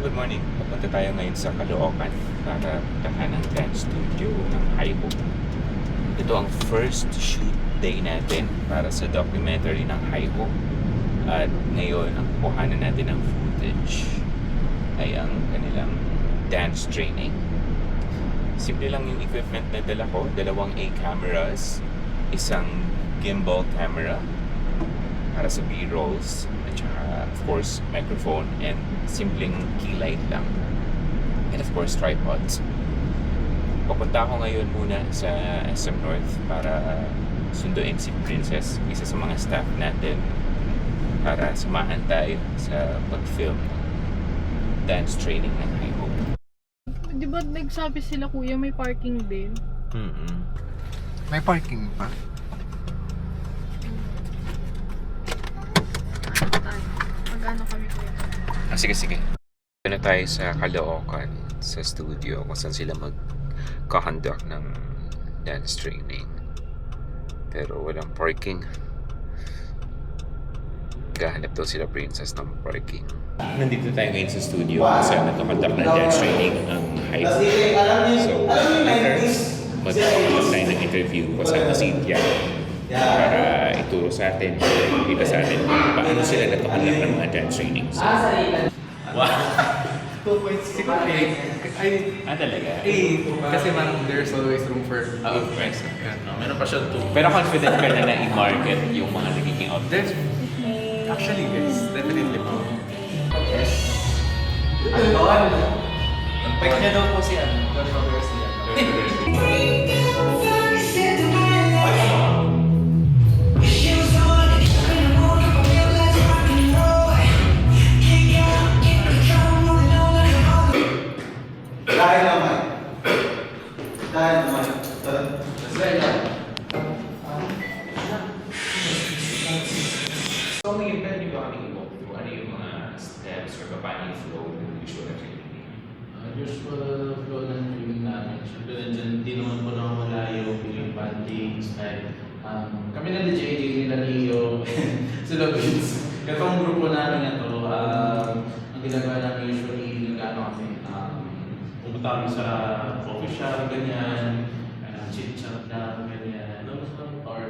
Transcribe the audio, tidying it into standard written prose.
good morning. Papunta tayo ngayon sa Caloocan para puntahan ang dance studio ng Hyho. Ito ang first shoot day natin para sa documentary ng Hyho. At ngayon, ang kukuhanan natin ng footage ay ang kanilang dance training. Simple lang yung equipment na dala ko. 2 A cameras, isang gimbal camera para sa B-rolls, at saka, of course, microphone and simpleng key light lang. And of course, tripods. Pupunta ako ngayon muna sa SM North para sunduin si Princess, isa sa mga staff natin, para samahan tayo sa pag-film dance training ng Hyho. Di ba nagsabi sila kuya may parking din? May parking pa? Mag-ano kami kuya? Sige. Ito na tayo sa Caloocan, sa studio, kung saan sila mag-conduct ng dance training. Pero walang parking. Gahanap daw sila Princess ng parking. Nandito tayo ngayon sa studio kung saan nagkakonduct ng dance training ang Hyho. So, mag-conduct tayo ng interview kasama si Tia para ituro sa atin, kita sa atin paano sila nagkakonduct ng mga dance trainings. Wow! 2.6 Talaga? Kasi man, there's always room for Right. meron pa siya 2. Pero confident ka na i-market yung mga nagiging outfits. Actually, yes. Definitely po. Yes. Anton! Pag niya daw po si controversy. Dahil naman. So, may pwede nyo kami i-walk through ano yung mga steps or paano yung flow ng usual activity? Usual flow ng training namin. Siyempre, nandiyan di naman po nawawala yung bandings. Kami na ni JJ, nila Leo, sila Vince. Katong grupo namin na to, ang ginagawa namin usually, nag-ano kami, pumunta kami sa coffee shop, ganyan, chit-chat lang, ganyan. Or